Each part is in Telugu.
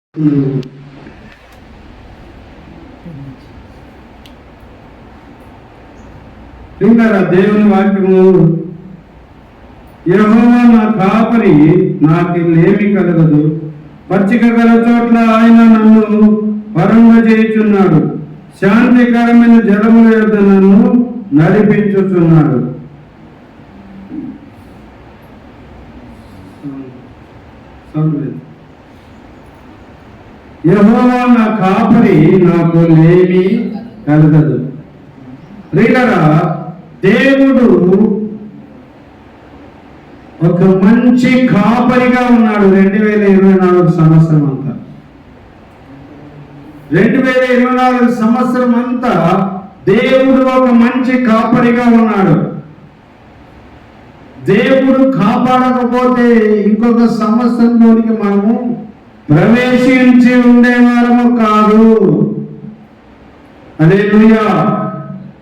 దేవుని వాక్యము, యెహోవా నా కాపరి, నాకేమీ కలగదు. పచ్చిక గల చోట్ల ఆయన నన్ను పరంగజేయుచున్నాడు, శాంతికరమైన జలముల యొద్ద నన్ను నడిపించుచున్నాడు. యెహోవా నా కాపరి, నాకు లేమి కలగదు. ప్రియులారా, దేవుడు ఒక మంచి కాపరిగా ఉన్నాడు. 2024 సంవత్సరం అంతా 2024 సంవత్సరం అంతా దేవుడు ఒక మంచి కాపరిగా ఉన్నాడు. దేవుడు కాపాడకపోతే ఇంకొక సంవత్సరంలోనికి మనము ప్రవేశించి ఉండేవారము కాదు. హల్లెలూయా,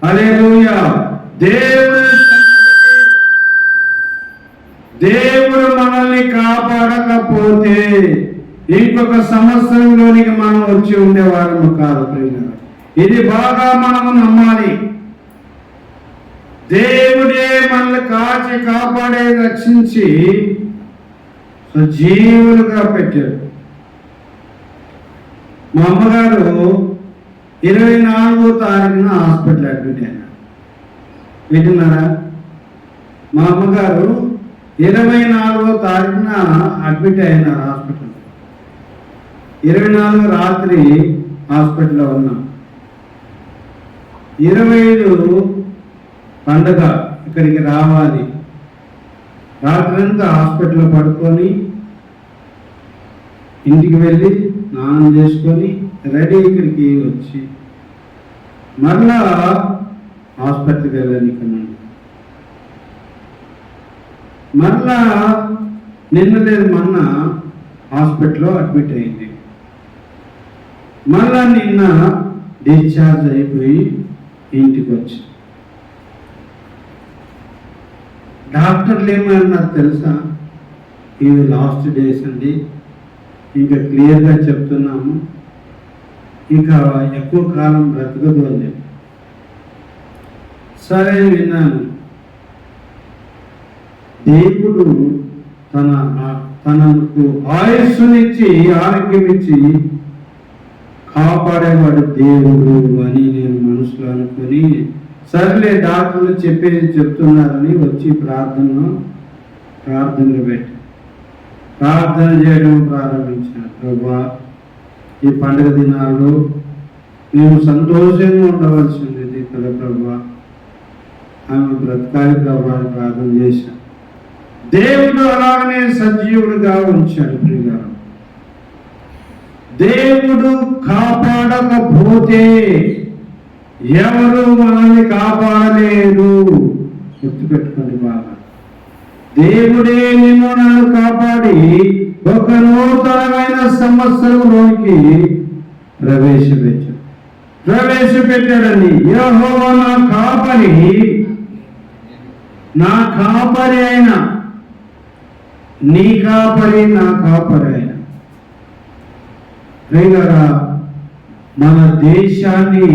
హల్లెలూయా. దేవుడు మనల్ని కాపాడకపోతే ఇంకొక సంవత్సరంలోనికి మనం వచ్చి ఉండేవారము కాదు. ఇది బాగా మనము నమ్మాలి. దేవుడే మనల్ని కాచి కాపాడే రక్షించి సజీవులుగా పెట్టాడు. మా అమ్మగారు 24వ తారీఖున హాస్పిటల్ అడ్మిట్ అయినారు. వింటున్నారా? మా అమ్మగారు 24వ తారీఖున అడ్మిట్ అయినారు హాస్పిటల్. 24 రాత్రి హాస్పిటల్లో ఉన్నాం. 25 పండగ ఇక్కడికి రావాలి. రాత్రంతా హాస్పిటల్లో పడుకొని ఇంటికి వెళ్ళి స్నానం చేసుకొని రెడీ ఇక్కడికి వచ్చి మరలా హాస్పిటల్కి వెళ్ళాను. ఇక్కడ నుండి మరలా నిన్న లేదు మొన్న హాస్పిటల్లో అడ్మిట్ అయింది. మరలా నిన్న డిశ్చార్జ్ అయిపోయి ఇంటికి వచ్చి డాక్టర్లు ఏమన్నారు తెలుసా? ఇది లాస్ట్ డేస్ అండి, ఇంకా క్లియర్గా చెప్తున్నాము, ఇంకా ఎక్కువ కాలం బ్రతకదు అని చెప్పి. సరే విన్నాను. దేవుడు తనకు ఆయుస్సునిచ్చి ఆరోగ్యం ఇచ్చి కాపాడేవాడు దేవుడు అని నేను మనసులో అనుకుని, సర్లే డాక్టర్లు చెప్పేది చెప్తున్నారని వచ్చి ప్రార్థనలు పెట్టి ప్రార్థన చేయడం ప్రారంభించాను. ప్రభువా, ఈ పండుగ దినాల్లో మేము సంతోషంగా ఉండవలసింది కదా ప్రభువా, ఆమె బ్రతకాలి ప్రభువా అని ప్రార్థన చేశాను. దేవుడు అలాగనే సజీవుడిగా ఉంచాడు. ప్రియులారా, దేవుడు కాపాడకపోతే ఎవరు మనల్ని కాపాడలేరు. గుర్తుపెట్టుకోండి బాగా. దేవుడే నిన్ను నన్ను కాపాడి ఒక నూతనమైన సంవత్సరంలోనికి ప్రవేశపెట్టాడని. యెహోవా నా కాపరి, నా కాపరి అయిన, నీ కాపరి నా కాపరి అయిన. ప్రియులారా, మన దేశాన్ని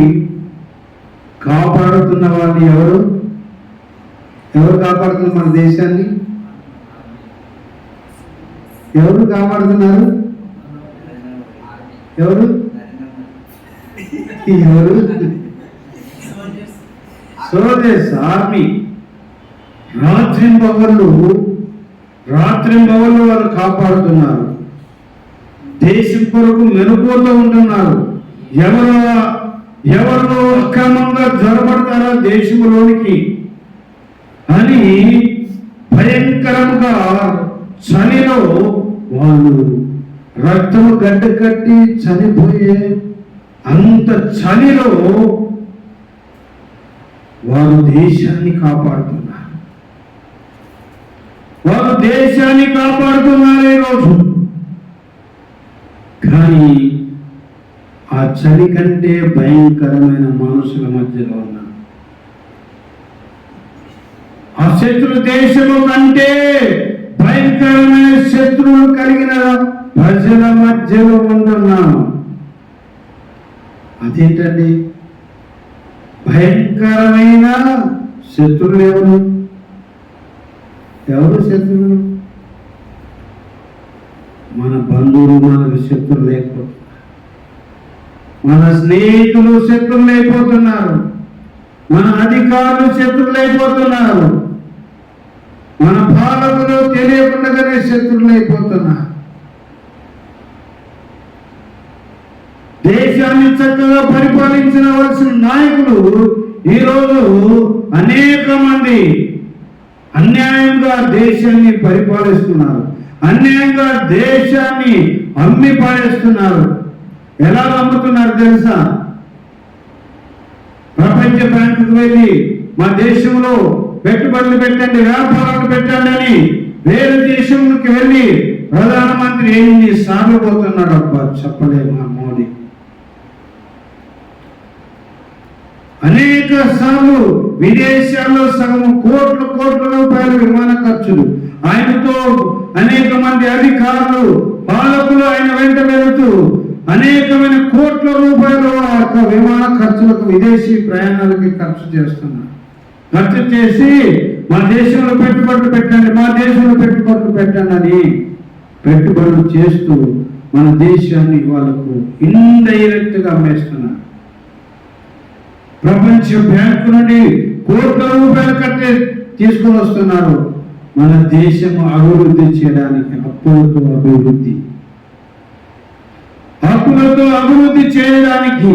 కాపాడుతున్న వాళ్ళు ఎవరు కాపాడుతున్నారు? మన దేశాన్ని ఎవరు కాపాడుతున్నారు? ఎవరు సోల్జర్స్, ఆర్మీ. రాత్రింబవళ్ళు వాళ్ళు కాపాడుతున్నారు. దేశం కొరకు మెరుపోతూ ఉంటున్నారు. ఎవరు అక్రమంగా జొరబడతారో దేశంలోనికి అని భయంకరంగా చలిలో వాళ్ళు రక్తము గడ్డ కట్టి చనిపోయే అంత చలిలో వారు దేశాన్ని కాపాడుతున్నారు. ఈరోజు. కానీ ఆ చలి కంటే భయంకరమైన మనుషుల మధ్యలో ఉన్నారు. ఆ శత్రు దేశము కంటే భయంకరమైన శత్రువులు కలిగిన ప్రజల మధ్యలో ఉంటున్నాను. అదేంటండి? భయంకరమైన శత్రువులు ఎవరు శత్రువులు? మన బంధువులు మనకు శత్రువులు అయిపోతున్నారు, మన స్నేహితులు శత్రువులు అయిపోతున్నారు, మన అధికారులు శత్రువులు అయిపోతున్నారు, మన పాలకులు తెలియకుండానే శత్రువులు అయిపోతున్నారు. దేశాన్ని చక్కగా పరిపాలించవలసిన నాయకులు ఈరోజు అనేక మంది అన్యాయంగా దేశాన్ని పరిపాలిస్తున్నారు, అన్యాయంగా దేశాన్ని అమ్మి పారేస్తున్నారు. ఎలా అమ్ముతున్నారు తెలుసా? ప్రపంచ బ్యాంకుకు వెళ్ళి మా దేశంలో పెట్టుబడులు పెట్టండి, వ్యాపారాలు పెట్టండి అని వేరే దేశంలోకి వెళ్ళి ప్రధానమంత్రి ఎన్ని సార్లు పోతున్నాడు అబ్బా చెప్పలేము. మా మోడీ అనేక సార్లు విదేశాల్లో సగం కోట్ల రూపాయల విమాన ఖర్చులు, ఆయనతో అనేక మంది అధికారులు పాలకులు ఆయన వెంట వెళుతూ అనేకమైన కోట్ల రూపాయలు విమాన ఖర్చులకు విదేశీ ప్రయాణాలకి ఖర్చు చేస్తున్నారు. ఖర్చు చేసి మా దేశంలో పెట్టుబడులు పెట్టండి, మా దేశంలో పెట్టుబడులు పెట్టండి అని పెట్టుబడులు చేస్తూ మన దేశాన్ని వాళ్ళకు ఇండైరెక్ట్ గా అమ్మేస్తున్నారు. ప్రపంచ బ్యాంకు నుండి కోట్ల రూపాయలు తీసుకొని వస్తున్నారు. మన దేశం అభివృద్ధి చేయడానికి అప్పులతో అభివృద్ధి చేయడానికి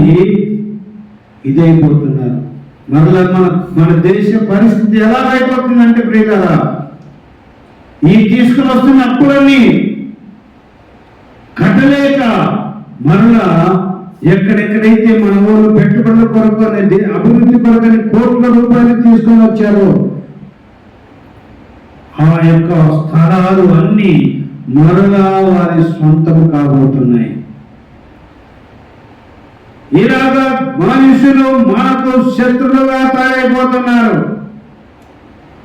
ఇదైపోతున్నారు. మరలా మన దేశ పరిస్థితి ఎలా అయిపోతుందంటే ప్రియులారా, ఈ తీసుకుని వస్తున్న అప్పులన్నీ కట్టలేక మరలా ఎక్కడెక్కడైతే మన ఊళ్ళు పెట్టుబడుల కొరకు అనేది అభివృద్ధి కొరకని కోట్ల రూపాయలు తీసుకొని వచ్చారో ఆ యొక్క స్థలాలు అన్ని మరలా వారి సొంతం కాబోతున్నాయి. ఇలాగా మనుషులు మనకు శత్రులుగా తయారైపోతున్నారు,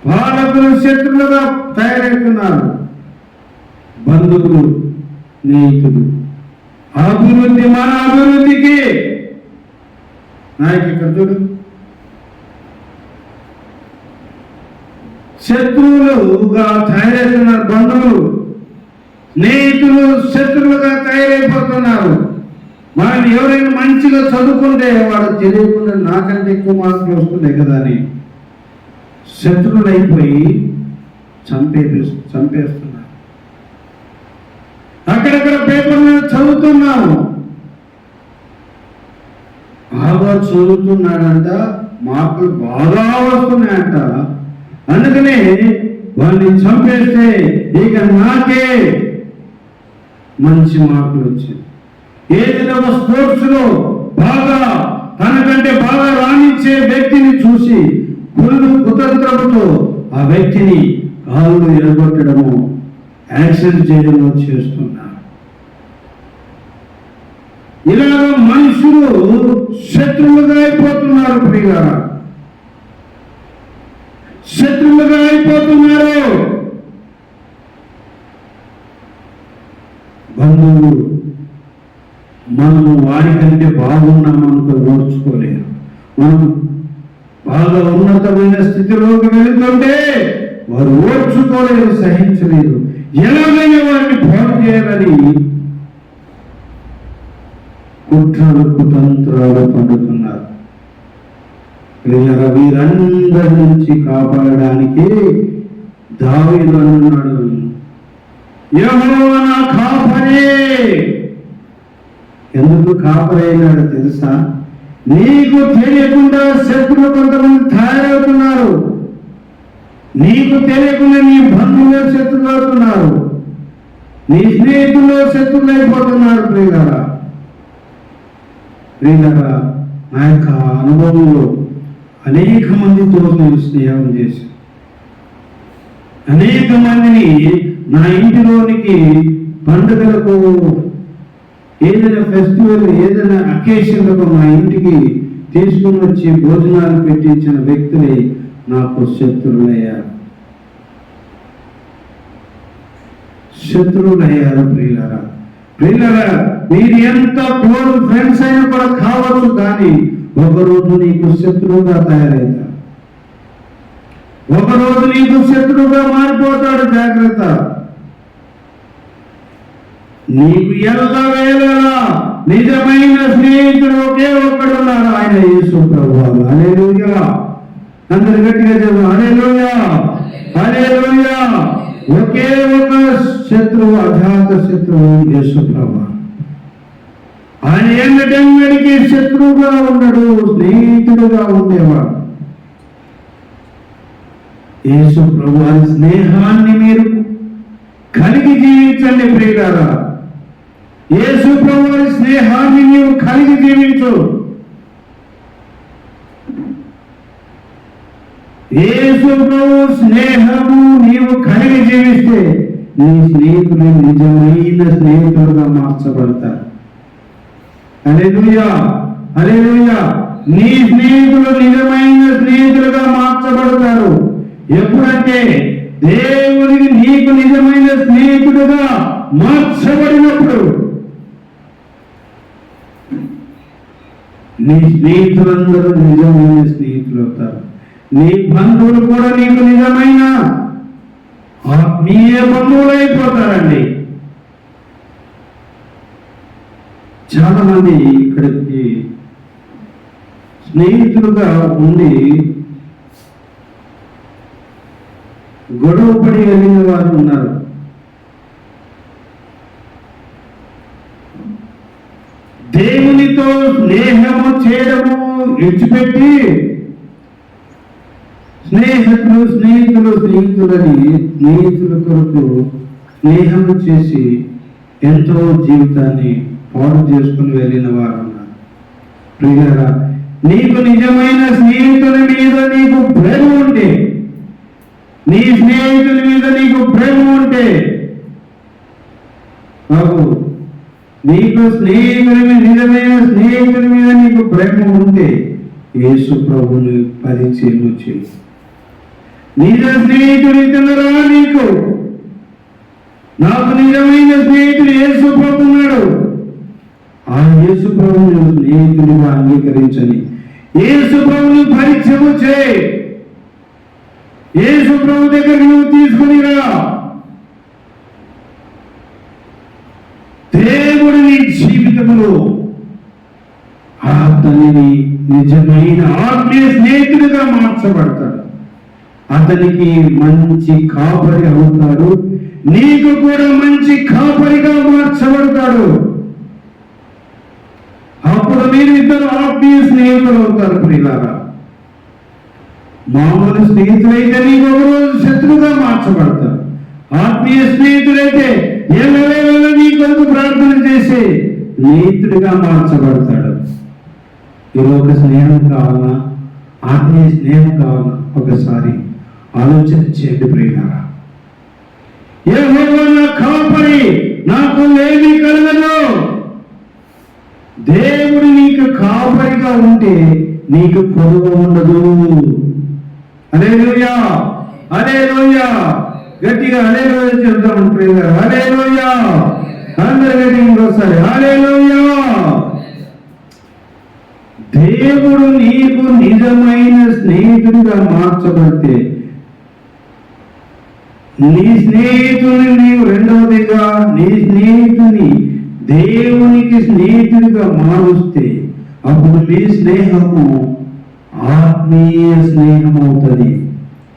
పాలకులు శత్రులుగా తయారవుతున్నారు, బంధువులు స్నేహితులు. అభివృద్ధి మన అభివృద్ధికి నాయకు ఇక్కడ చూడు, శత్రువులుగా తయారవుతున్నారు, బంధువులు స్నేహితులు శత్రువులుగా తయారైపోతున్నారు. మనం ఎవరైనా మంచిగా చదువుకుంటే వాడు తెలియకుండా నాకంటే ఎక్కువ మార్కులు వస్తున్నాయి కదా అని శత్రువులు అయిపోయి చంపేస్తున్నారు. అక్కడక్కడ పేపర్ మీద చదువుతున్నాము, బాగా చదువుతున్నాడంట, మార్కులు బాగా వస్తున్నాయంట, అందుకనే వాళ్ళని చంపేస్తే ఇక నాకే మంచి మార్కులు వచ్చాయి. ఏదైనా ఒక స్పోర్ట్స్ లో బాగా తనకంటే బాగా రాణించే వ్యక్తిని చూసి కుతంత్రముతో ఆ వ్యక్తిని కాళ్ళు ఎరగొట్టడము, యాక్సిడెంట్ చేయడము చేస్తున్నారు. ఇలాగ మనుషులు శత్రువులుగా అయిపోతున్నారు ప్రియులారా, శత్రువులుగా అయిపోతున్నారు. బంధువులు మనము వారికంటే బాగున్నామనుకో ఓర్చుకోలేరు, మనం బాగా ఉన్నతమైన స్థితిలోకి వెళుతుంటే వారు ఓర్చుకోలేరు, సహించలేరు. ఎలాగైనా వారిని పాడు చేయాలని కుట్రలు కుతంత్రాలు పండుతున్నారు. వీరందరి నుంచి కాపాడడానికి దావీదు అన్నాడు, యెహోవా నా కాపరే. ఎందుకు కాపరైనాడు తెలుసా? నీకు తెలియకుండా శత్రువులు కొంతమంది తయారవుతున్నారు, నీకు తెలియకుండా నీ బంధువులు శత్రువులు అవుతున్నారు, నీ స్నేహితులు శత్రువులు అయిపోతున్నారు. ప్రియులారా, నా యొక్క అనుభవంలో అనేక మందితో నేను స్నేహం చేశాను. అనేక మందిని నా ఇంటిలోనికి పండుగలకు, ఏదైనా ఫెస్టివల్, ఏదైనా అకేషన్లకు మా ఇంటికి తీసుకుని వచ్చి భోజనాలు పెట్టించిన వ్యక్తులే నాకు శత్రువులయ్యారు. ప్రియులారా, పిల్లరా, మీరు ఎంత క్లోజ్ ఫ్రెండ్స్ అయినా కూడా కావచ్చు, కానీ ఒకరోజు నీకు శత్రువుగా తయారవుతాడు. ఒకరోజు నీకు శత్రువుగా మారిపోతాడు. జాగ్రత్త. నీకు ఎల్లవేళలా నిజమైన స్నేహితుడు ఒకే ఒక్కడు ఉన్నారు, ఆయన యేసు ప్రభువు. హల్లెలూయా. అందరు గట్టిగా చెప్పు, హల్లెలూయా, హల్లెలూయా. ఒకే ఒక శత్రువు, అజాత శత్రువు యేసు ప్రభువు. ఆయన ఎన్నడెన్నడికి శత్రువుగా ఉన్నాడు, స్నేహితుడుగా ఉండేవాడు. యేసు ప్రభువు స్నేహాన్ని మీరు కలిగి జీవించండి ప్రియులారా. యేసు ప్రభువు స్నేహాన్ని నీవు కలిగి జీవించు. యేసు ప్రభు స్నేహము నీవు కలిగి జీవిస్తే నీ స్నేహితులు నిజమైన స్నేహితులుగా మార్చబడతారు. హల్లెలూయా, హల్లెలూయా. నీ స్నేహితులు నిజమైన స్నేహితులుగా మార్చబడతారు. ఎప్పుడంటే దేవునికి నీకు నిజమైన స్నేహితుడుగా మార్చబడినప్పుడు నీ స్నేహితులందరూ నిజమైన స్నేహితులు అవుతారు. నీ బంధువులు కూడా నీకు నిజమైన ఆత్మీయ బంధువులు అయిపోతారండి. చాలా మంది ఇక్కడికి స్నేహితులుగా ఉండి గొడవపడి వెళ్ళిన వారు ఉన్నారు. దేవునితో స్నేహము చేయడము విడిచిపెట్టి స్నేహితులని స్నేహితుల కొరకు స్నేహము చేసి ఎంతో జీవితాన్ని పాడు చేసుకుని వెళ్ళిన వారు ఉన్నారు. ప్రియులారా, నీకు నిజమైన స్నేహితుల మీద నీకు ప్రేమ ఉంటే, నీ స్నేహితుల మీద నీకు ప్రేమ ఉంటే, బాబు నీకు నిజమైన స్నేహితుల మీద నీకు ప్రేమ ఉంటే యేసు ప్రభువుని పరిచయం చేయి. నిజ స్నేహితుడు ఇతనురా నీకు. నాకు నిజమైన స్నేహితుడు యేసు ప్రభు ఉన్నాడు. ఆ యేసు ప్రభువుని స్నేహితుడిగా అంగీకరించని యేసు ప్రభువుని పరిచయం చేయి. యేసు ప్రభు దగ్గర నువ్వు తీసుకుని రా. దేవుడు నీ జీవితంలో అతనిని నిజమైన ఆత్మీయ స్నేహితుడిగా మార్చబడతాడు. అతనికి మంచి కాపరి అవుతాడు. నీకు కూడా మంచి కాపరిగా మార్చబడతాడు. అప్పుడు మీరు ఇద్దరు ఆత్మీయ స్నేహితులు అవుతారు. ప్రియులారా, మామూలు స్నేహితులైతే నీకు ఒకరోజు శత్రువుగా మార్చబడతారు. ఆత్మీయ స్నేహితుడైతే ఎల్లవేళలా నీ కొరకు ప్రార్థన చేసి స్నేహితుడిగా మార్చబడతాడు. ఈరోజు స్నేహం కావాలా, ఆత్మీయ స్నేహం కావాలా, ఒకసారి ఆలోచన చేయండి ప్రియులారా. యెహోవా నా కాపరి, నాకు ఏమీ కలగదు. దేవుడు నీకు కాపరిగా ఉంటే నీకు కొదువ ఉండదు. హల్లెలూయా, హల్లెలూయా. గట్టిగా హల్లెలూయా చెప్తాం ప్రియులారా. హల్లెలూయా. అందరూ గట్టిగా ఇంకోసారి హల్లెలూయా. దేవుడు నీకు నిజమైన స్నేహితుడిగా మార్చబడితే నీ స్నేహితుని నీవు రెండవదిగా నీ స్నేహితుని దేవునికి స్నేహితుడిగా మారుస్తే అప్పుడు నీ స్నేహము ఆత్మీయ స్నేహం అవుతుంది.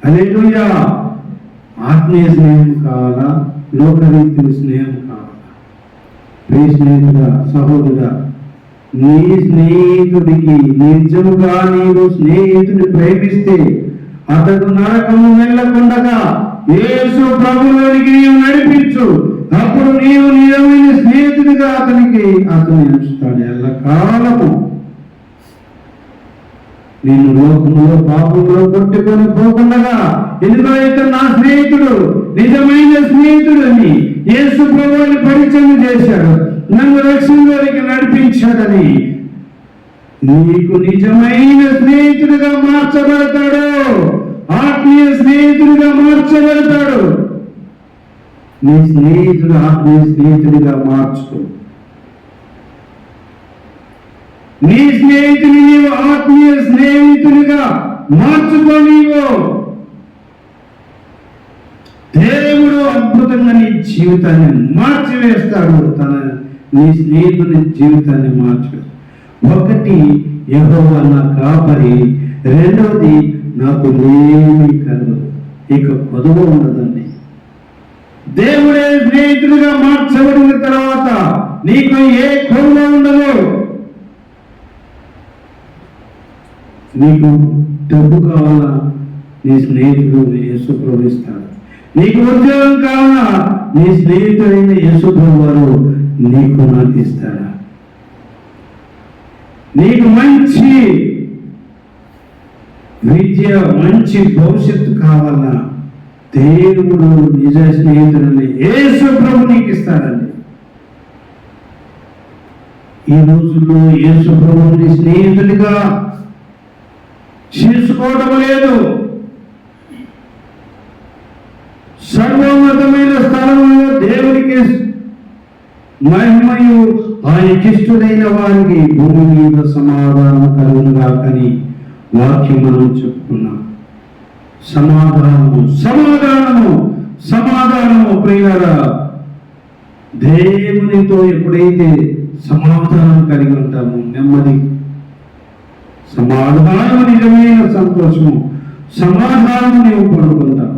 హల్లెలూయా. ఆత్మీయ స్నేహం కావాలా, లోకరీతి స్నేహం కావాలా? ప్రియ స్నేహితుడా, సహోదరుడా, నీ స్నేహితుడికి నిజముగా నీవు స్నేహితుడిని ప్రేమిస్తే అతడు నరకము వెళ్ళకుండగా యేసు ప్రభువులోనికి నీవు నడిపించు. అప్పుడు నీవు నిజమైన స్నేహితుడిగా అతన్ని ఉంచుతాడు. ఎల్లకాలము నేను లోకములో పాపంలో కొట్టుకొని పోకుండగా, ఎందుకంటే నా స్నేహితుడు నిజమైన స్నేహితుడు అని యేసు ప్రభువుని పరిచయం చేశాడు, నన్ను రక్షణలోకి నడిపించాడని నీకు నిజమైన స్నేహితుడిగా మార్చబడతాడు. ఆత్మీయ స్నేహితుడిగా మార్చబడతాడు. నీ స్నేహితుడు ఆత్మీయ స్నేహితుడిగా మార్చుకో. నీ స్నేహితుని నీవు ఆత్మీయ స్నేహితుడిగా మార్చుకో. నీవు దేవుడు అద్భుతంగా నీ జీవితాన్ని మార్చివేస్తాడు. నీ స్నేహితుని జీవితాన్ని మార్చివేస్తాడు. ఒకటి, యెహోవా నా కాపరి. రెండవది, నాకు ఏమీ కలదు, ఇక కొదువ ఉండదండి. దేవుడే స్నేహితుడిగా మార్చబడిన తర్వాత నీకు ఏ కొదువ ఉండదు. నీకు డబ్బు కావాలా, నీ స్నేహితుడు యేసు ప్రభువు ఇస్తాడు. నీకు ఉద్యోగం కావాలా, నీ స్నేహితుడైన యేసు ప్రభువు నీకు నాకు ఇస్తాడా? నీకు మంచి విద్య, మంచి భవిష్యత్తు కావాలా, దేవుడు నిజ స్నేహితుడిని యేసు ప్రభువు నీకు ఇస్తాడండి. ఈ రోజుల్లో యేసు ప్రభువుని స్నేహితుడిగా చేసుకోవడం లేదు. సర్వోన్నతమైన స్థలంలో దేవునికి మహిమయు ఆయనకిష్టుడైన వారికి భూమి మీద సమాధానం కలుగునుగా అని వాక్యం మనం చెప్పుకున్నాం. సమాధానము సమాధానము సమాధానము ప్రియులారా, దేవునితో ఎప్పుడైతే సమాధానం కలిగి ఉంటామో నెమ్మది, సమాధానం నిజమైన సంతోషము, సమాధానం నీవు పొందుకుంటావు.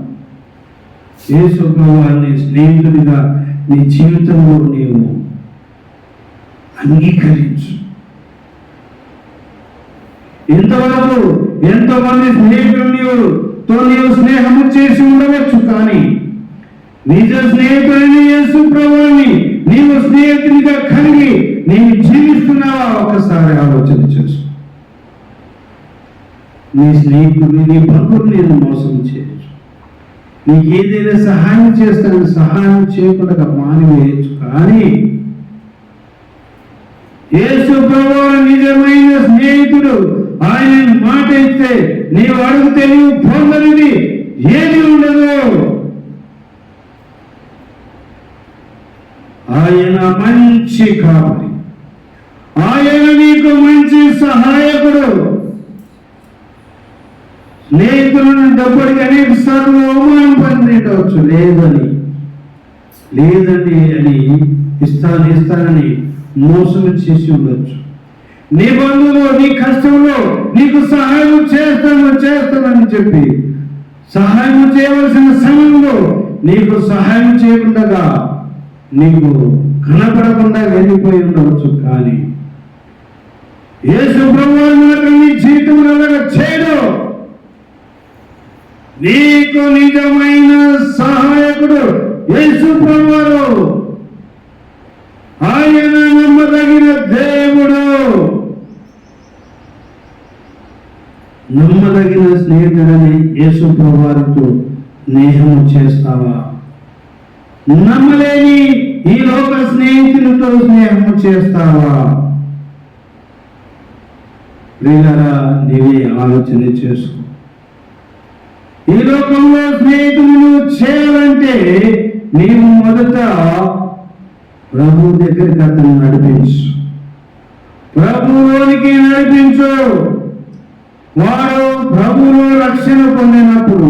యేసు ప్రభువుని స్నేహితుడిగా నీ జీవితంలో నీవు అంగీకరించు. ఇంతవరకు ఎంతోమంది స్నేహితులతో నీవు స్నేహము చేసి ఉండవచ్చు, కానీ నిజ స్నేహితుడిని యేసు ప్రభువుని నీవు స్నేహితునిగా కలిగి నీవు జీవిస్తున్నావా? ఒకసారి ఆలోచన చేసు. నీ స్నేహితుడిని, నీ బంధువుని నేను మోసం చేయొచ్చు. నీకు ఏదైనా సహాయం చేస్తాను, సహాయం చేయకుండా మానివేయచ్చు, కానీ యేసు ప్రభువు నిజమైన స్నేహితుడు. ఆయన మాట ఇస్తే నీవు అడిగితే నీవు పొందనిది ఏది ఉండదు. ఆయన మంచి కాపరి, ఆయన నీకు మంచి సహాయకుడు. స్నేహితులను డబ్బుడికి అనేక సార్లు అవమానం పొందేటవచ్చు, లేదండి అని ఇస్తానని మోసం చేసి ఉండొచ్చు. నీ బంధువులు నీ కష్టంలో నీకు సహాయం చేస్తానని చెప్పి సహాయం చేయవలసిన సమయంలో నీకు సహాయం చేయకుండా నీకు కనపడకుండా వెళ్ళిపోయి ఉండవచ్చు, కానీ యేసు ప్రభువు మాత్రం నీ జీవితంలో అలాగా చేయడు. నీకు నిజమైన సహాయకుడు యేసు ప్రభువు. ఆయన నమ్మదగిన దేవుడు. నమ్మదగిన స్నేహితుడని యేసు ప్రభువుతో స్నేహము చేస్తావా? నమ్మలేని ఈ లోక స్నేహితులతో స్నేహము చేస్తావా? ప్రియులారా, నీవే ఆలోచన చేసుకో. ఈ లోకంలో స్నేహితులను చేయాలంటే నీవు మొదట ప్రభు దగ్గరికి అతను నడిపించు. ప్రభువులోనికి నడిపించు. వారు ప్రభువులో రక్షణ పొందినప్పుడు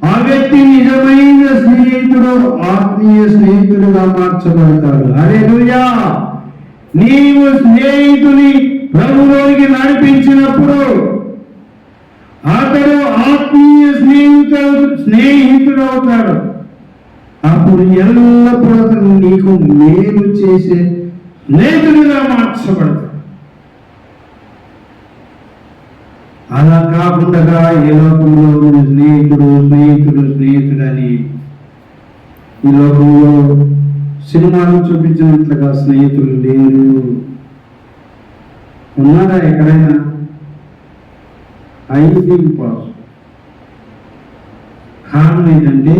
ఆ వ్యక్తి నిజమైన స్నేహితుడు, ఆత్మీయ స్నేహితుడుగా మార్చబడతాడు. హల్లెలూయా. నీవు స్నేహితుని ప్రభువులోనికి నడిపించినప్పుడు అతడు ఆత్మీయ స్నేహితుడు అవుతాడు. అప్పుడు ఎల్లప్పుడూ అతను నీకు మేలు చేసే స్నేహితుడిగా మార్చబడతాడు. అలా కాకుండా ఏ లోకంలో స్నేహితుడని ఈ లోకంలో సినిమాలు చూపించినట్లుగా స్నేహితులు లేరు. ఉన్నారా ఎక్కడైనా? కారణం ఏంటంటే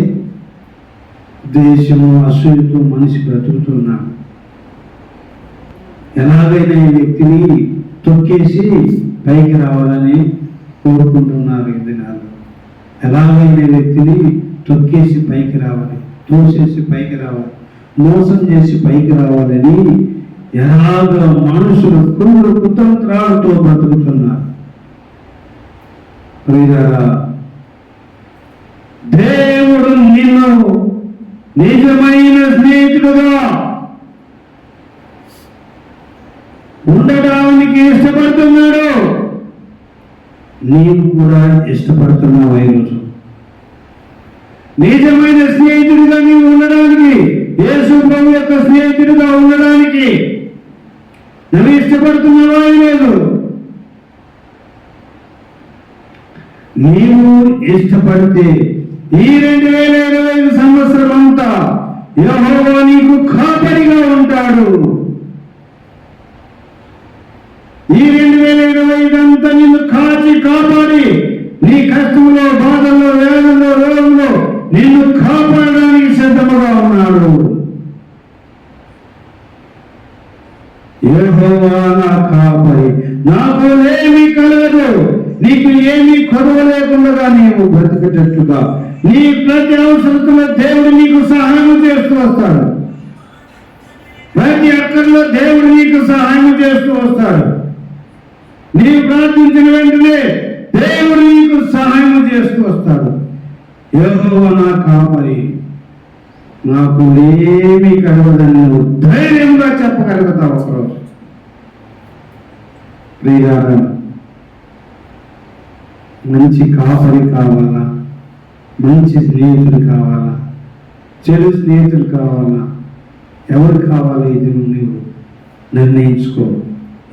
ద్వేషము, అసూయతో మనిషి బ్రతుకుతున్నాడు. ఎలాగైనా ఈ వ్యక్తిని తొక్కేసి పైకి రావాలని కోరుకుంటున్నారు ఈ దినాలు. ఎలాగైనా వ్యక్తిని తొక్కేసి పైకి రావాలి, తోసేసి పైకి రావాలి, మోసం చేసి పైకి రావాలని ఎలాగ మనుషులు కుళ్ళు కుతంత్రాలతో బ్రతుకుతున్నారు. ప్రియులారా, దేవుడు నిన్ను నిజమైన స్నేహితుడుగా ఉండడానికి ఇష్టపడుతున్నాడు. నీవు కూడా ఇష్టపడుతున్నావు. ఈరోజు నిజమైన స్నేహితుడిగా నీవు ఉండడానికి, యేసు ప్రభు యొక్క స్నేహితుడిగా ఉండడానికి నువ్వు ఇష్టపడుతున్నావా? లేదు. నీవు ఇష్టపడితే ఈ 2025 సంవత్సరం అంతా యెహోవా నీకు కాపరిగా ఉంటాడు. ఈ 2025 అంతా నిన్ను కాచి కాపాడి, నీ కష్టంలో, బాధల్లో, వేదనలో, రోగంలో నిన్ను కాపాడడానికి సిద్ధముగా ఉన్నాడు. యెహోవా నా కాపరి, నాకు ఏమీ కలగదు. నీకు ఏమీ కొరవ లేకుండా నీవు బ్రతికేటట్లుగా నీ ప్రతి అవసరతలో దేవుడు నీకు సహాయం చేస్తూ వస్తాడు. ప్రతి అక్కర్లో దేవుడు నీకు సహాయం చేస్తూ వస్తాడు. నీవు ప్రార్థించిన వెంటనే దేవుడు నీకు సహాయం చేస్తూ వస్తాడు. యెహోవా నా కాపరి, నాకు ఏమీ కలగదని నువ్వు ధైర్యంగా చెప్పగలుగుతావు ఒకరోజు. ప్రియులారా, మంచి కాపరి కావాలా? మంచి స్నేహితులు కావాలా? చెడు స్నేహితులు కావాలా? ఎవరు కావాలి? ఇది నువ్వు నిర్ణయించుకో.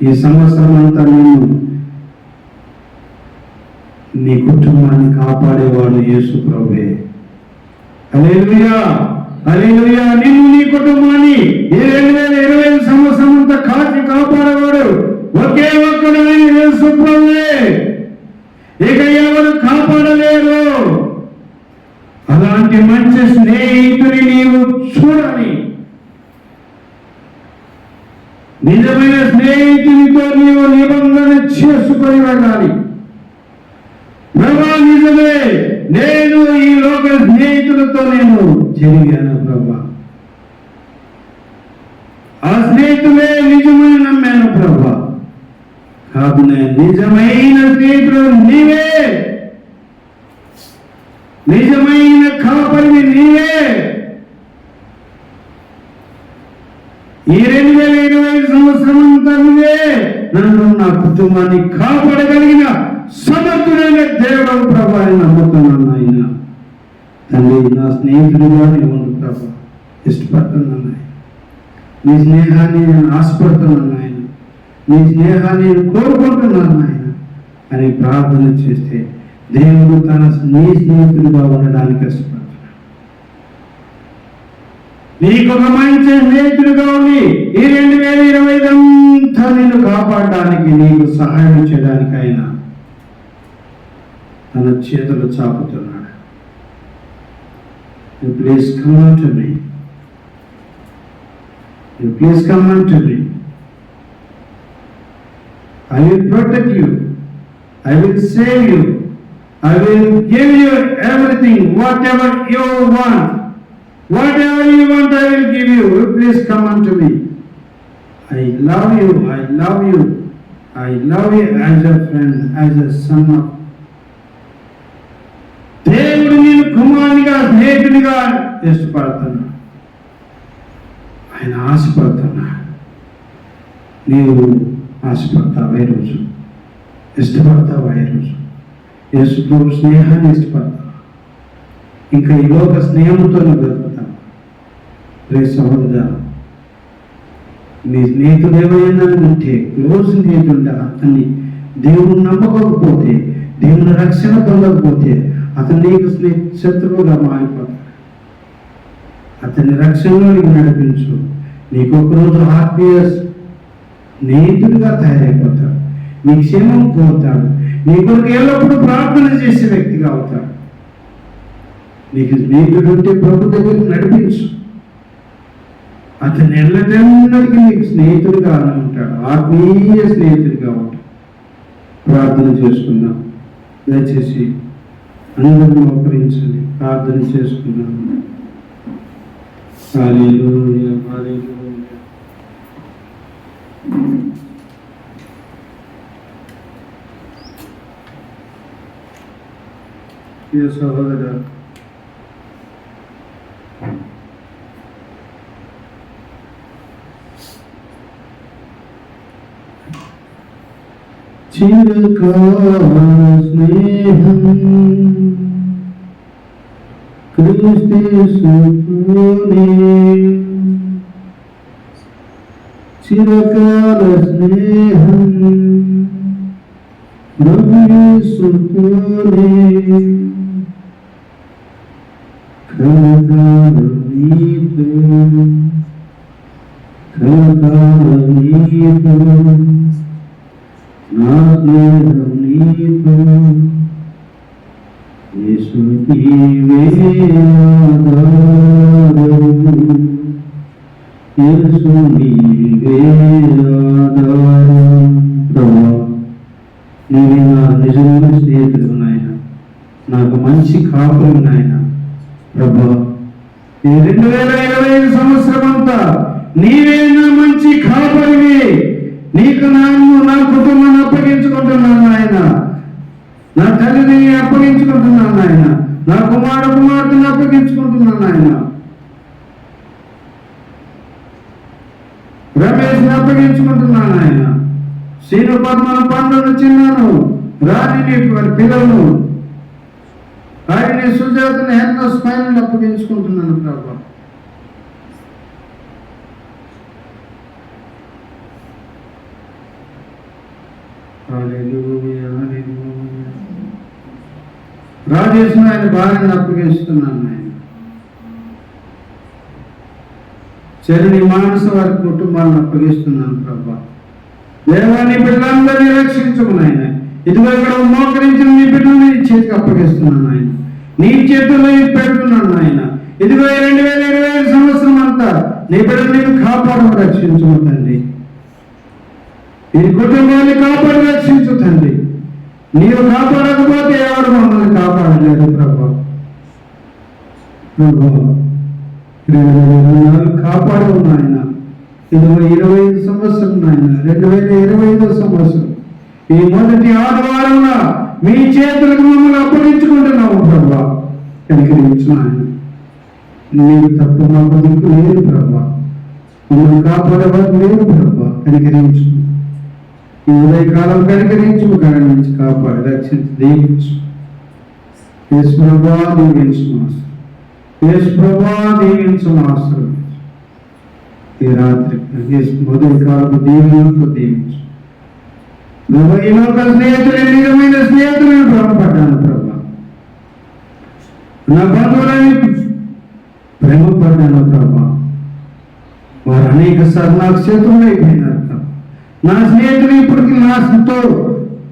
ఈ సంవత్సరం అంతా నేను నీ కుటుంబాన్ని కాపాడేవాడు యేసు ప్రభువే. హల్లెలూయా, హల్లెలూయా. నిన్ను, నీ కుటుంబాన్ని ఈ 2025 సంవత్సరం అంతా కాచి కాపాడేవాడు ఒకే ఒక్కడు ఆయన యేసు ప్రభువే. ఇక ఎవరు కాపాడలేరు. అలాంటి మంచి స్నేహితుని నీవు చూడాలి. నిజమైన స్నేహితునితో నీవు నిబంధన చేసుకొని వెళ్ళాలి. ప్రభా, నిజమే, నేను ఈ లోక స్నేహితులతో నేను జరిగాను ప్రభా. ఆ స్నేహితులే నిజమని నమ్మాను ప్రభా. కాదు, నేను నిజమైన స్నేహితుడు నీవే, నిజమైన కాపరిని నీవే. ఈ 2025 సంవత్సరం అంతా నువ్వే నన్ను, నా కుటుంబాన్ని కాపాడగలిగిన సమర్థుడైన దేవుడు ప్రభా అని నమ్ముతున్నాను. ఆయన తండ్రి, నా స్నేహితుడిగా నేను ప్రభా ఇష్టపడుతున్నాను. ఆయన నీ స్నేహాన్ని నేను ఆశపడుతున్నాను. ఆయన నీ స్నేహాన్ని నేను కోరుకుంటున్నాను ఆయన అని ప్రార్థన చేస్తే దేవుడు తన నీ స్నేహితుడిగా ఉండడానికి ఇష్టపడుతున్నాడు. నీకు ఒక మంచి స్నేహితుడిగా ఉండి ఈ 2025 అంతా నిన్ను కాపాడడానికి, నీకు సహాయం చేయడానికి ఆయన తన చేతులు చాపుతున్నాడు. You please come unto me. You please come unto me. I will protect you. I will save you. I will give you everything, whatever you want. Whatever you want, I will give you. You please come unto me. I love you. I love you. I love you as a friend, as a son of. దేవుడు నేను కుమారునిగా, స్నేహితుడిగా ఇష్టపడుతున్నాడు. ఆయన ఆశపడుతున్నాడు. నీవు ఆశపడతావా? ఈరోజు ఇష్టపడతావా? ఈరోజు యేసు ప్రభు స్నేహాన్ని ఇష్టపడతావా? ఇంకా ఈ లోక స్నేహంతో బ్రతుకుతావా? రే సహోదరా, నీ స్నేహితుడు ఏమైనా ఉంటే, క్లోజ్ స్నేహితుడు, అతన్ని దేవుడు నమ్మకపోతే, దేవుని రక్షణ పొందకపోతే అతను నీకు శత్రువుగా మారిపోతాడు. అతని రక్షణలో నీకు నడిపించు. నీకు ఒకరోజు ఆత్మీయ స్నేహితుడిగా తయారైపోతాడు. నీ క్షేమం కోరుతాడు. నీ కొరకు ఎల్లప్పుడూ ప్రార్థన చేసే వ్యక్తిగా అవుతాడు. నీకు స్నేహితుడు ఉంటే ప్రభు దగ్గరికి నడిపించు. అతను ఎల్లటెన్నటికీ నీకు స్నేహితుడిగా ఉంటాడు. ఆత్మీయ స్నేహితుడిగా ఉంటాడు. ప్రార్థన చేసుకుందాం. దయచేసి అందరూ మోకరించండి. ప్రార్థన చేసుకుందాం. హల్లెలూయా, హల్లెలూయా. ప్రియ సహోదరా, చిరకాల స్నేహం క్రీస్తుయేసుతోనే, చిరకాల స్నేహం ప్రభుయేసుతోనే, కలకాలం నీతో, కలకాలం నీతో, నా స్నేహం నీతో, యేసు నీవే ఆధారము, యేసు నీవే ఆధారం. ప్రభువా, నీవే నా నిజమైన స్నేహితుడు నాయన, నాకు మంచి కాపురం నాయన. ప్రభువా, ఈ 2025 సంవత్సరం అంతా నీవే నా మంచి కాపరివి. నీకు నా కుటుంబాన్ని అప్పగించుకుంటున్నాను ఆయన, నా తల్లిని అప్పగించుకుంటున్నాను ఆయన, నా కుమార్తెను అప్పగించుకుంటున్నాను ఆయన, రమేష్ని అప్పగించుకుంటున్నాను ఆయన, శ్రీను పద్మల పండును చిన్నాను రాణిని పిల్లలను ఆయన్ని సుజాతని హెన్న స్మైల్ని అప్పగించుకుంటున్నాను ప్రభు. రాజేశ్వర ఆయన భార్యను అప్పగిస్తున్నాను ఆయన, చరణి మానస వారి కుటుంబాలను అప్పగిస్తున్నాను ప్రభా. దేవాన్ని బిడ్డలందరినీ రక్షించమని ఆయన, ఇదిగో ఇక్కడ మోకరించిన నీ బిడ్డలు నీ చేతికి అప్పగిస్తున్నాను ఆయన, నీ చేతుల్లో పెడుతున్నాను ఆయన. ఇదిగో 2025 సంవత్సరం అంతా నీ బిడ్డలు నీకు కాపాడు రక్షించము తండ్రి, ఈ కుటుంబాన్ని కాపాడు రక్షించు తండ్రి. నీవు కాపాడకపోతే ఎవరు మమ్మల్ని కాపాడలేదు ప్రభా. కాపాడు నాయన. ఇదిగో 25 సంవత్సరం నాయన, 2025 సంవత్సరం ఈ మొదటి ఆదివారంలో మీ చేతులకు మమ్మల్ని అప్పగించుకుంటున్నాము ప్రభా. కనికరించు నాయన, నీవు తప్ప మాకు దిక్కు లేదు ప్రభా, మమ్మల్ని కాపాడేవారు లేదు ప్రభా. కనికరించు, ఈ ఉదయకాలం కనికరించు, కరుణించి కాపాడి రక్షించి దీవించు. యేసు ప్రభువా దీవించు మాస్టర్, యేసు ప్రభువా దీవించు మాస్టర్. ఈ రాత్రి ఉదయకాలం దీవించు దీవించు. ఈ లోక స్నేహితులు నిజమైన స్నేహితులను భ్రమపడ్డాను ప్రభా, నా బంధువులని ప్రేమపడ్డాను ప్రభా. వారు అనేక సార్లు నాకు శత్రువులు అయిపోయినారు. నా స్నేహితులు ఇప్పటికి నాతో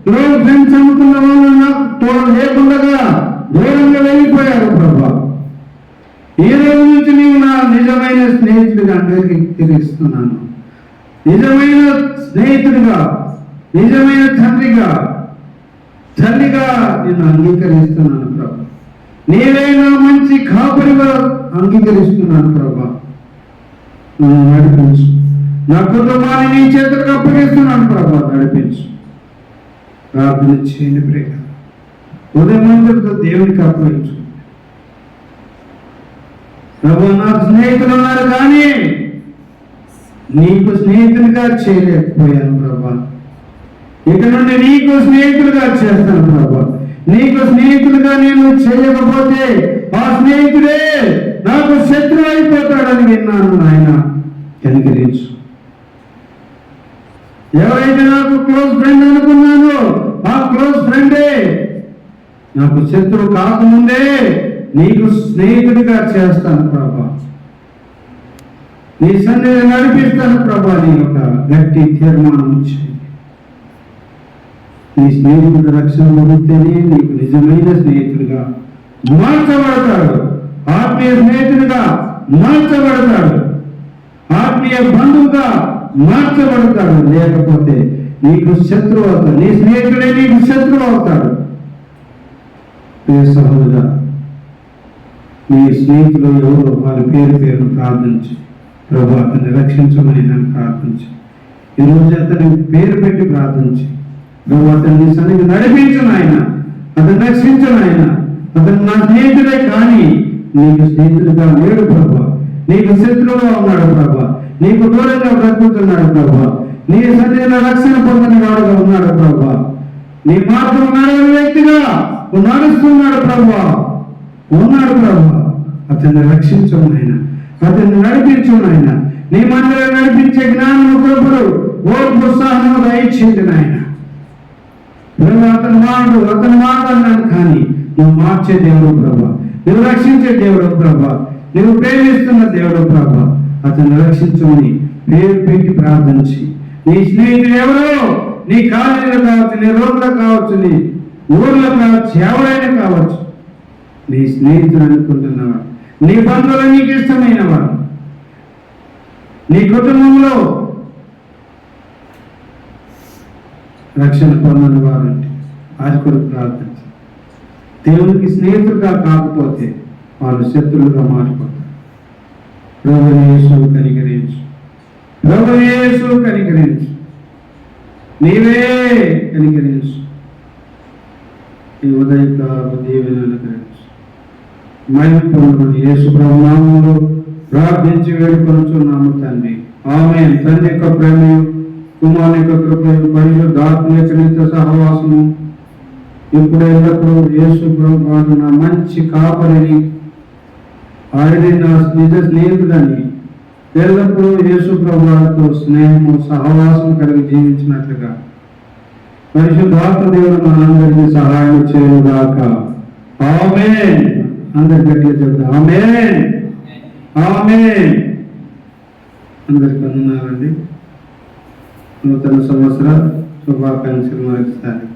క్లోజ్ ఫ్రెండ్స్ అనుకున్న వాళ్ళు నాకు తోడు లేకుండా దూరంగా వెళ్ళిపోయారు ప్రభా. ఈ రోజు నుంచి నీవు నా నిజమైన స్నేహితుడిగా అంగీకరిస్తున్నాను, నిజమైన స్నేహితుడిగా, నిజమైన తండ్రిగా, తల్లిగా నేను అంగీకరిస్తున్నాను ప్రభా. నీవే నా మంచి కాపరిగా అంగీకరిస్తున్నాను ప్రభా. నన్ను నడిపించు, నా కుటుంబాన్ని నీ చేతులకు అప్పగిస్తున్నాను ప్రభా. నడిపించు. ప్రార్థన చేయండి ప్రేమ, ఉదయమంతటితో దేవునికి అప్పగించు ప్రభా. నాకు స్నేహితులు ఉన్నారు కానీ నీకు స్నేహితునిగా చేయలేకపోయాను ప్రభా. ఇక నుండి నీకు స్నేహితులుగా చేస్తాను ప్రభా. నీకు స్నేహితులుగా నేను చేయకపోతే ఆ స్నేహితుడే నాకు శత్రువు అయిపోతాడని విన్నాను నాయన. కనికరించు. ఎవరైతే నాకు క్లోజ్ ఫ్రెండ్ అనుకున్నానో ఆ క్లోజ్ ఫ్రెండే నాకు శత్రువు కాకముందే నీకు స్నేహితుడిగా చేస్తాను ప్రభా. నీ సన్నిధిని నడిపిస్తాను ప్రభా. నీ యొక్క గట్టి తీర్మానం చేయండి. నీ స్నేహితుడు రక్షణ పొందితేనే నీకు నిజమైన స్నేహితుడిగా మార్చబడతాడు, ఆత్మీయ స్నేహితుడిగా మార్చబడతాడు, ఆత్మీయ బంధువుగా మార్చబడతాడు. లేకపోతే నీకు శత్రువు అవుతాడు, నీ స్నేహితుడే నీకు శత్రువు అవుతాడు. సహోదరా, మీ స్నేహితులు ఎవరో వారి పేరు ప్రార్థించి ప్రభు అతన్ని రక్షించమని నన్ను ప్రార్థించి ఈరోజు అతని పేరు పెట్టి ప్రార్థించి ప్రభు అతన్ని సన్నిధి నడిపించను ఆయన, అతను రక్షించను ఆయన. అతను నా స్నేహితుడే కానీ నీకు స్నేహితుడిగా లేడు ప్రభా, నీకు శత్రువుగా ఉన్నాడు ప్రభా, నీకు దూరంగా బ్రతుకుతున్నాడు ప్రభా, నీ సన్నిధిలో రక్షణ పొందని వాడుగా ఉన్నాడు ప్రభా, నీ మార్గం నడవని వ్యక్తిగా నడుస్తున్నాడు ప్రభా, ఉన్నాడు ప్రభా. అతన్ని రక్షించను ఆయన, అతన్ని నడిపించను ఆయన. నీ మందిరం నడిపించే జ్ఞానము కృపలు ఓర్పు ఉత్సాహము దయచేయండి నాయన. అతను మాట్లాడినాను కానీ నువ్వు మార్చే దేవుడు ప్రభా, నువ్వు రక్షించే దేవుడు ప్రభా, నువ్వు ప్రేమిస్తున్న దేవుడు ప్రభా. అతన్ని రక్షించమని పేరు పెట్టి ప్రార్థించి నీ స్నేహితులు ఎవరో, నీ కాలేజీలో కావచ్చు, నీ రోడ్లో కావచ్చు, నీ ఊర్లో కావచ్చు, ఎవరైనా కావచ్చు, నీ స్నేహితులు అనుకుంటున్నవారు, నీ బంధువులు, నీకు ఇష్టమైన వారు, నీ కుటుంబంలో రక్షణ పొందని వారంటే వారి కొరకు ప్రార్థించి దేవునికి స్నేహితులుగా కాకపోతే వాళ్ళు శత్రువులుగా మారిపోతారు. ప్రభువైన యేసు కనికరించు, ప్రభువైన యేసు కనికరించు, నీవే కనికరించు. ఈ ఉదయకాల దీవెన అనుగ్రహించు. మహిమ పొందుకొని యేసు ప్రభు నామములో ప్రార్థించి వేడుకొనుచున్నాము తండ్రి. ఆమేన్. తండ్రి యొక్క ప్రేమయు, కుమారుని యొక్క కృపయు, పరిశుద్ధాత్మ యొక్క నిత్య సహవాసము ఇప్పుడు ఎల్లప్పుడూ యేసు ప్రభు నా మంచి కాపరిని, ఆయన నా నిజ స్నేహితుడని ఎల్లప్పుడూ యేసు ప్రభువుతో స్నేహము సహవాసం కలిగి జీవించినట్లుగా పరిశుద్ధాత్మ దేవుడు మనందరికీ సహాయం చేయుగాక. ఆమేన్. అందరి గట్టిగా చెప్తాం ఆమేన్, ఆమేన్. అందరికి వందనాలండి. నూతన సంవత్సర శుభాకాంక్షలు మరొకసారి.